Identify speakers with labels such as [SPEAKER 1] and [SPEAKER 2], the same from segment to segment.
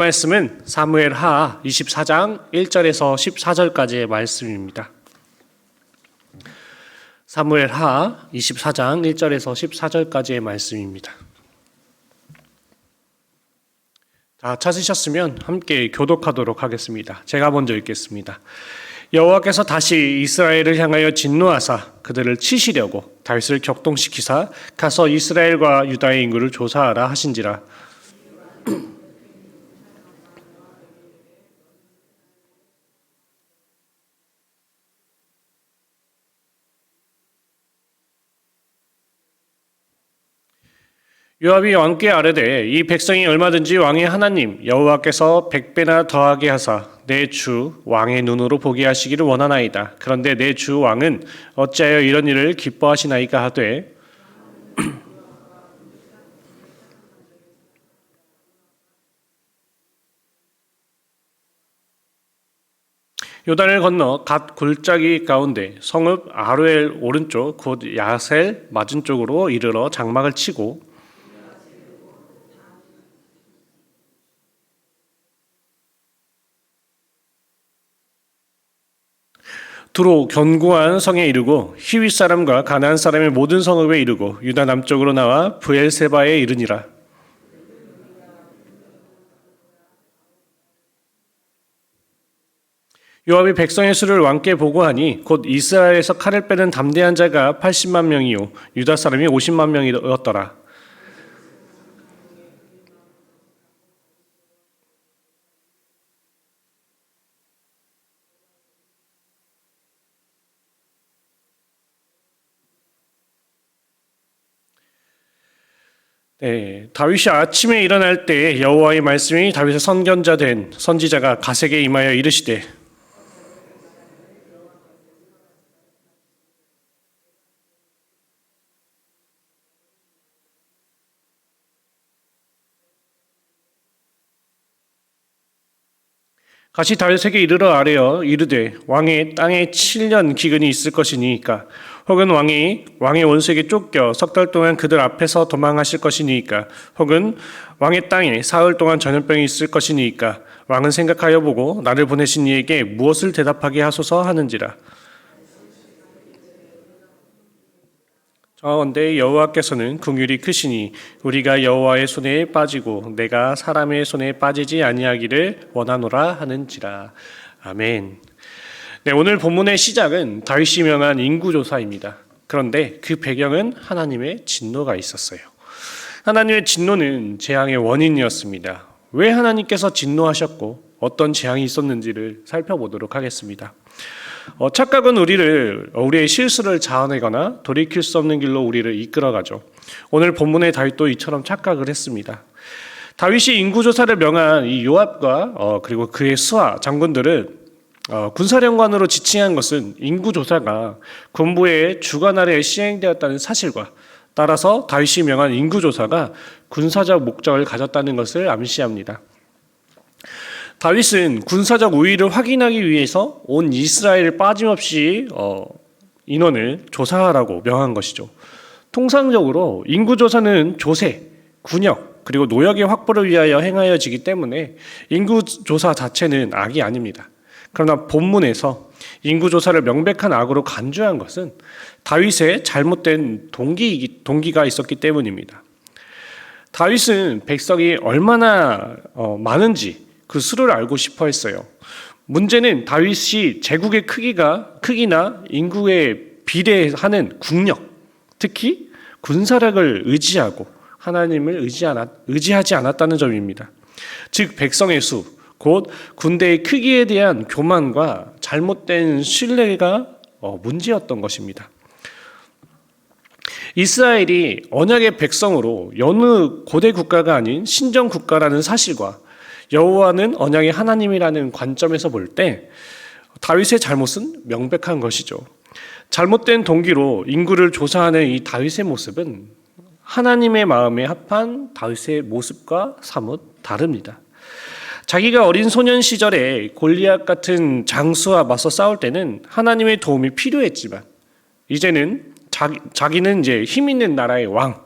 [SPEAKER 1] 말씀은 사무엘하 24장 1절에서 14절까지의 말씀입니다. 사무엘하 24장 1절에서 14절까지의 말씀입니다. 다 찾으셨으면 함께 교독하도록 하겠습니다. 제가 먼저 읽겠습니다. 여호와께서 다시 이스라엘을 향하여 진노하사 그들을 치시려고 다윗을 격동시키사 가서 이스라엘과 유다의 인구를 조사하라 하신지라. 요압이 왕께 아뢰되 이 백성이 얼마든지 왕의 하나님 여호와께서 100배나 더하게 하사 내 주 왕의 눈으로 보게 하시기를 원하나이다. 그런데 내 주 왕은 어찌하여 이런 일을 기뻐하시나이까 하되 요단을 건너 갓 골짜기 가운데 성읍 아로엘 오른쪽 곧 야셀 맞은 쪽으로 이르러 장막을 치고 두로 견고한 성에 이르고 히윗 사람과 가나안 사람의 모든 성읍에 이르고 유다 남쪽으로 나와 브엘세바에 이르니라. 요압이 백성의 수를 왕께 보고하니 곧 이스라엘에서 칼을 빼는 담대한 자가 80만 명이요 유다 사람이 50만 명이었더라. 다윗이 아침에 일어날 때 여호와의 말씀이 다윗의 선견자 된 선지자가 가색에 임하여 이르시되 같이 다윗에게 이르러 아뢰어 이르되 왕의 땅에 7년 기근이 있을 것이니까 혹은 왕의 원수에게 쫓겨 석 달 동안 그들 앞에서 도망하실 것이니까 혹은 왕의 땅에 사흘 동안 전염병이 있을 것이니까 왕은 생각하여 보고 나를 보내신 이에게 무엇을 대답하게 하소서 하는지라. 정하건대 여호와께서는 긍휼이 크시니 우리가 여호와의 손에 빠지고 내가 사람의 손에 빠지지 아니하기를 원하노라 하는지라. 아멘. 네, 오늘 본문의 시작은 다윗이 명한 인구조사입니다. 그런데 그 배경은 하나님의 진노가 있었어요. 하나님의 진노는 재앙의 원인이었습니다. 왜 하나님께서 진노하셨고 어떤 재앙이 있었는지를 살펴보도록 하겠습니다. 착각은 우리의 실수를 자아내거나 돌이킬 수 없는 길로 우리를 이끌어가죠. 오늘 본문의 다윗도 이처럼 착각을 했습니다. 다윗이 인구조사를 명한 이 요압과 그리고 그의 수하 장군들을 군사령관으로 지칭한 것은 인구조사가 군부의 주관 아래에 시행되었다는 사실과 따라서 다윗이 명한 인구조사가 군사적 목적을 가졌다는 것을 암시합니다. 다윗은 군사적 우위를 확인하기 위해서 온 이스라엘을 빠짐없이 인원을 조사하라고 명한 것이죠. 통상적으로 인구조사는 조세, 군역, 그리고 노역의 확보를 위하여 행하여지기 때문에 인구조사 자체는 악이 아닙니다. 그러나 본문에서 인구조사를 명백한 악으로 간주한 것은 다윗의 잘못된 동기가 있었기 때문입니다. 다윗은 백성이 얼마나 많은지 그 수를 알고 싶어 했어요. 문제는 다윗이 제국의 크기나 인구에 비례하는 국력, 특히 군사력을 의지하고 하나님을 의지하지 않았다는 점입니다. 즉 백성의 수, 곧 군대의 크기에 대한 교만과 잘못된 신뢰가 문제였던 것입니다. 이스라엘이 언약의 백성으로 여느 고대 국가가 아닌 신정 국가라는 사실과 여호와는 언약의 하나님이라는 관점에서 볼 때 다윗의 잘못은 명백한 것이죠. 잘못된 동기로 인구를 조사하는 이 다윗의 모습은 하나님의 마음에 합한 다윗의 모습과 사뭇 다릅니다. 자기가 어린 소년 시절에 골리앗 같은 장수와 맞서 싸울 때는 하나님의 도움이 필요했지만 이제는 자기는 이제 힘 있는 나라의 왕,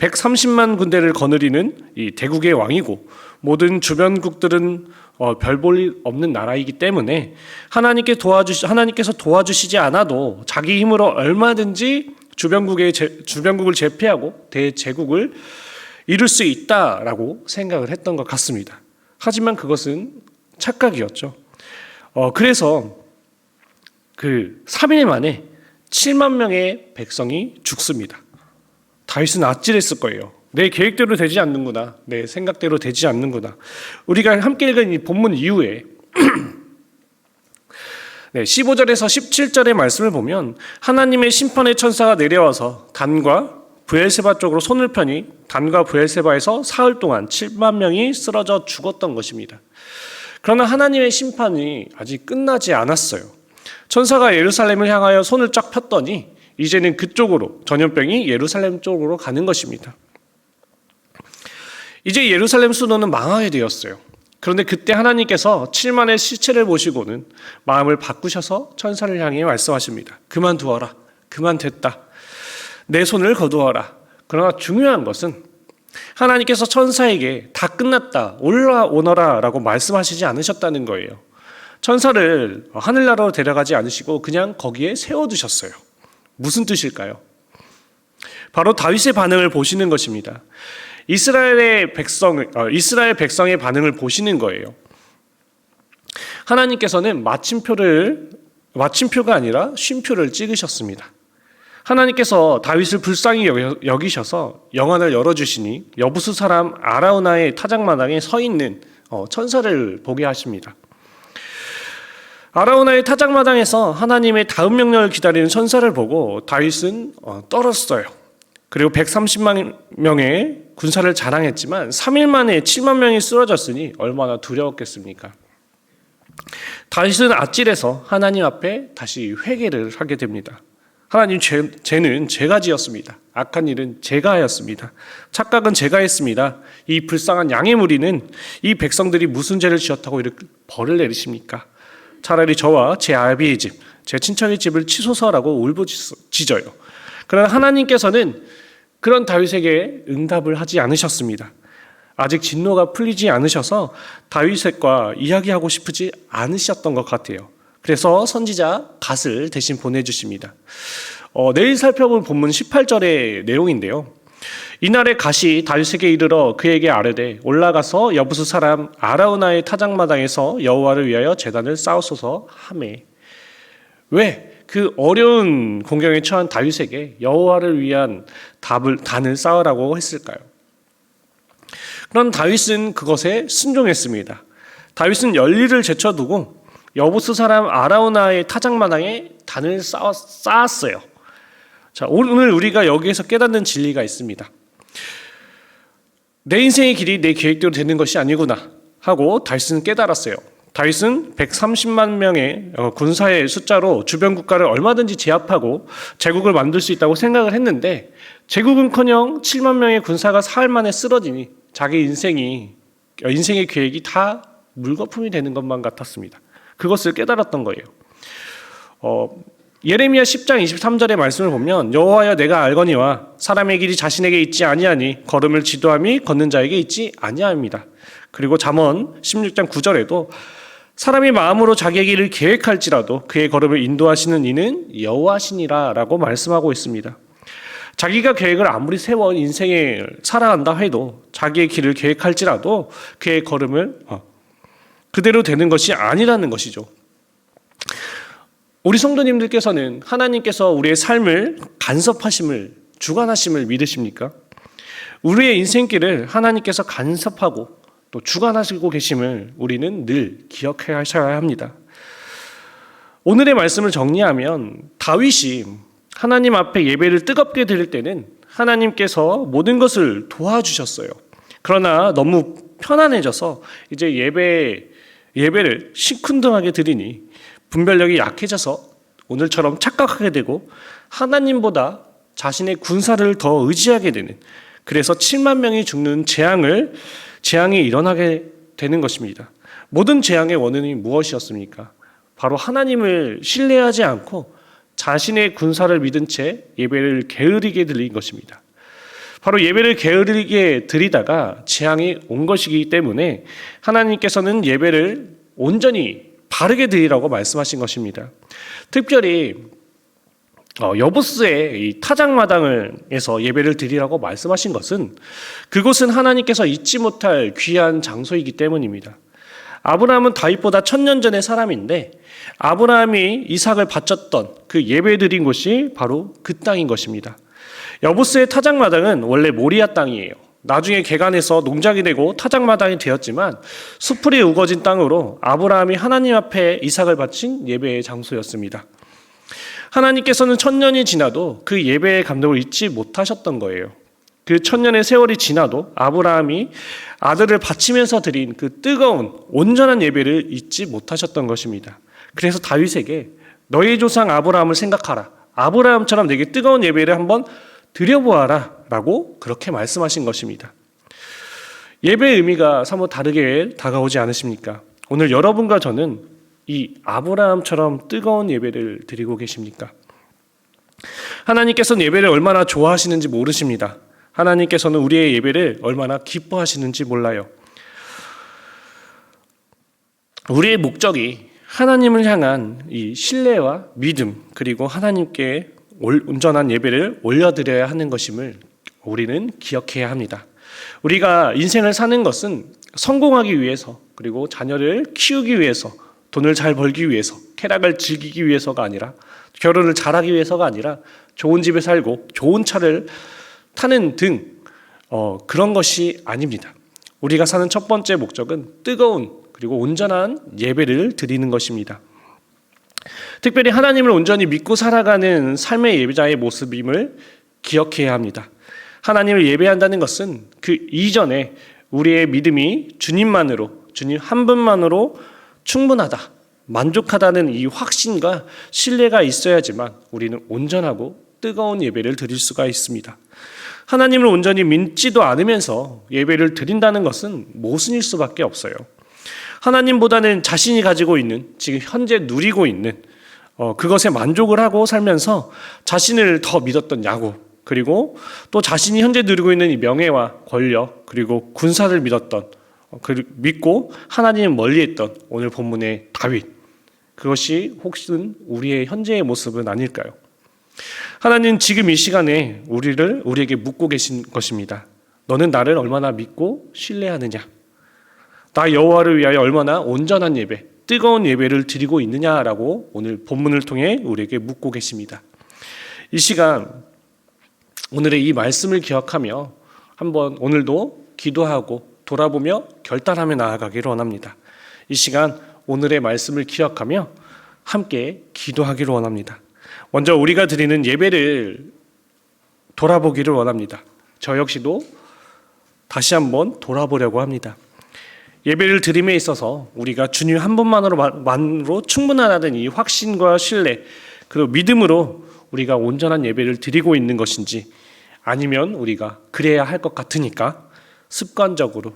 [SPEAKER 1] 130만 군대를 거느리는 이 대국의 왕이고 모든 주변국들은 별 볼 일 없는 나라이기 때문에 하나님께서 도와주시지 않아도 자기 힘으로 얼마든지 주변국을 제패하고 대제국을 이룰 수 있다라고 생각을 했던 것 같습니다. 하지만 그것은 착각이었죠. 그래서 그 3일 만에 7만 명의 백성이 죽습니다. 다윗은 아찔했을 거예요. 내 계획대로 되지 않는구나. 내 생각대로 되지 않는구나. 우리가 함께 읽은 이 본문 이후에 15절에서 17절의 말씀을 보면 하나님의 심판의 천사가 내려와서 단과 브엘세바 쪽으로 손을 펴니 단과 브엘세바에서 사흘 동안 7만 명이 쓰러져 죽었던 것입니다. 그러나 하나님의 심판이 아직 끝나지 않았어요. 천사가 예루살렘을 향하여 손을 쫙 폈더니 이제는 그쪽으로 전염병이 예루살렘 쪽으로 가는 것입니다. 이제 예루살렘 수도는 망하게 되었어요. 그런데 그때 하나님께서 7만의 시체를 보시고는 마음을 바꾸셔서 천사를 향해 말씀하십니다. 그만두어라. 그만 됐다. 내 손을 거두어라. 그러나 중요한 것은 하나님께서 천사에게 다 끝났다. 올라오너라 라고 말씀하시지 않으셨다는 거예요. 천사를 하늘나라로 데려가지 않으시고 그냥 거기에 세워두셨어요. 무슨 뜻일까요? 바로 다윗의 반응을 보시는 것입니다. 이스라엘 백성의 반응을 보시는 거예요. 하나님께서는 마침표가 아니라 쉼표를 찍으셨습니다. 하나님께서 다윗을 불쌍히 여기셔서 영안을 열어주시니 여부수 사람 아라우나의 타작마당에 서 있는 천사를 보게 하십니다. 아라우나의 타작마당에서 하나님의 다음 명령을 기다리는 천사를 보고 다윗은 떨었어요. 그리고 130만 명의 군사를 자랑했지만 3일 만에 7만 명이 쓰러졌으니 얼마나 두려웠겠습니까? 다윗은 아찔해서 하나님 앞에 다시 회개를 하게 됩니다. 하나님, 죄는 제가 지었습니다. 악한 일은 제가 하였습니다. 착각은 제가 했습니다. 이 불쌍한 양의 무리는 이 백성들이 무슨 죄를 지었다고 이렇게 벌을 내리십니까? 차라리 저와 제 아비의 집, 제 친척의 집을 치소서라고 울부짖어요. 그러나 하나님께서는 그런 다윗에게 응답을 하지 않으셨습니다. 아직 진노가 풀리지 않으셔서 다윗과 이야기하고 싶지 않으셨던 것 같아요. 그래서 선지자 갓을 대신 보내주십니다. 내일 살펴볼 본문 18절의 내용인데요. 이날에 갓이 다윗에게 이르러 그에게 아뢰되 올라가서 여부수 사람 아라우나의 타작마당에서 여호와를 위하여 제단을 쌓으소서 하매. 왜 그 어려운 공경에 처한 다윗에게 여호와를 위한 단을 쌓으라고 했을까요? 그런 다윗은 그것에 순종했습니다. 다윗은 열리를 제쳐두고 여부수 사람 아라우나의 타작마당에 단을 쌓았어요. 자, 오늘 우리가 여기에서 깨닫는 진리가 있습니다. 내 인생의 길이 내 계획대로 되는 것이 아니구나 하고 다윗은 깨달았어요. 다윗은 130만 명의 군사의 숫자로 주변 국가를 얼마든지 제압하고 제국을 만들 수 있다고 생각을 했는데 제국은커녕 7만 명의 군사가 사흘 만에 쓰러지니 자기 인생의 계획이 다 물거품이 되는 것만 같았습니다. 그것을 깨달았던 거예요. 예레미야 10장 23절의 말씀을 보면 여호와여 내가 알거니와 사람의 길이 자신에게 있지 아니하니 걸음을 지도함이 걷는 자에게 있지 아니합니다. 그리고 잠언 16장 9절에도 사람이 마음으로 자기의 길을 계획할지라도 그의 걸음을 인도하시는 이는 여호와시니라 라고 말씀하고 있습니다. 자기가 계획을 아무리 세워 인생을 살아간다 해도 자기의 길을 계획할지라도 그의 걸음을 그대로 되는 것이 아니라는 것이죠. 우리 성도님들께서는 하나님께서 우리의 삶을 간섭하심을, 주관하심을 믿으십니까? 우리의 인생길을 하나님께서 간섭하고 또 주관하시고 계심을 우리는 늘 기억하셔야 합니다. 오늘의 말씀을 정리하면 다윗이 하나님 앞에 예배를 뜨겁게 드릴 때는 하나님께서 모든 것을 도와주셨어요. 그러나 너무 편안해져서 이제 예배를 시큰둥하게 드리니 분별력이 약해져서 오늘처럼 착각하게 되고 하나님보다 자신의 군사를 더 의지하게 되는, 그래서 7만 명이 죽는 재앙이 일어나게 되는 것입니다. 모든 재앙의 원인이 무엇이었습니까? 바로 하나님을 신뢰하지 않고 자신의 군사를 믿은 채 예배를 게으르게 드린 것입니다. 바로 예배를 게으르게 드리다가 재앙이 온 것이기 때문에 하나님께서는 예배를 온전히 바르게 드리라고 말씀하신 것입니다. 특별히 여부스의 이 타작마당에서 예배를 드리라고 말씀하신 것은 그곳은 하나님께서 잊지 못할 귀한 장소이기 때문입니다. 아브라함은 다윗보다 1000년 전의 사람인데 아브라함이 이삭을 바쳤던 그 예배 드린 곳이 바로 그 땅인 것입니다. 여부스의 타작마당은 원래 모리아 땅이에요. 나중에 개간해서 농장이 되고 타작마당이 되었지만 수풀이 우거진 땅으로 아브라함이 하나님 앞에 이삭을 바친 예배의 장소였습니다. 하나님께서는 1000년이 지나도 그 예배의 감동을 잊지 못하셨던 거예요. 그 1000년의 세월이 지나도 아브라함이 아들을 바치면서 드린 그 뜨거운 온전한 예배를 잊지 못하셨던 것입니다. 그래서 다윗에게 너희 조상 아브라함을 생각하라. 아브라함처럼 내게 뜨거운 예배를 한번 드려보아라 라고 그렇게 말씀하신 것입니다. 예배의 의미가 사뭇 다르게 다가오지 않으십니까? 오늘 여러분과 저는 이 아브라함처럼 뜨거운 예배를 드리고 계십니까? 하나님께서는 예배를 얼마나 좋아하시는지 모르십니다. 하나님께서는 우리의 예배를 얼마나 기뻐하시는지 몰라요. 우리의 목적이 하나님을 향한 이 신뢰와 믿음, 그리고 하나님께 온전한 예배를 올려드려야 하는 것임을 우리는 기억해야 합니다. 우리가 인생을 사는 것은 성공하기 위해서, 그리고 자녀를 키우기 위해서, 돈을 잘 벌기 위해서, 쾌락을 즐기기 위해서가 아니라, 결혼을 잘하기 위해서가 아니라 좋은 집에 살고 좋은 차를 타는 등 그런 것이 아닙니다. 우리가 사는 첫 번째 목적은 뜨거운 그리고 온전한 예배를 드리는 것입니다. 특별히 하나님을 온전히 믿고 살아가는 삶의 예배자의 모습임을 기억해야 합니다. 하나님을 예배한다는 것은 그 이전에 우리의 믿음이 주님만으로, 주님 한 분만으로 충분하다, 만족하다는 이 확신과 신뢰가 있어야지만 우리는 온전하고 뜨거운 예배를 드릴 수가 있습니다. 하나님을 온전히 믿지도 않으면서 예배를 드린다는 것은 모순일 수밖에 없어요. 하나님보다는 자신이 가지고 있는, 지금 현재 누리고 있는 그것에 만족을 하고 살면서 자신을 더 믿었던 야곱, 그리고 또 자신이 현재 누리고 있는 이 명예와 권력, 그리고 군사를 믿었던, 믿고 하나님을 멀리했던 오늘 본문의 다윗, 그것이 혹시 우리의 현재의 모습은 아닐까요? 하나님 지금 이 시간에 우리에게 묻고 계신 것입니다. 너는 나를 얼마나 믿고 신뢰하느냐? 나 여호와를 위하여 얼마나 온전한 예배, 뜨거운 예배를 드리고 있느냐라고 오늘 본문을 통해 우리에게 묻고 계십니다. 이 시간 오늘의 이 말씀을 기억하며 한번 오늘도 기도하고 돌아보며 결단하며 나아가기를 원합니다. 이 시간 오늘의 말씀을 기억하며 함께 기도하기를 원합니다. 먼저 우리가 드리는 예배를 돌아보기를 원합니다. 저 역시도 다시 한번 돌아보려고 합니다. 예배를 드림에 있어서 우리가 주님 한 분만으로 충분하다는 이 확신과 신뢰, 그리고 믿음으로 우리가 온전한 예배를 드리고 있는 것인지, 아니면 우리가 그래야 할 것 같으니까 습관적으로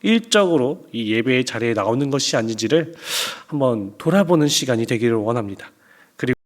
[SPEAKER 1] 일적으로 이 예배의 자리에 나오는 것이 아닌지를 한번 돌아보는 시간이 되기를 원합니다.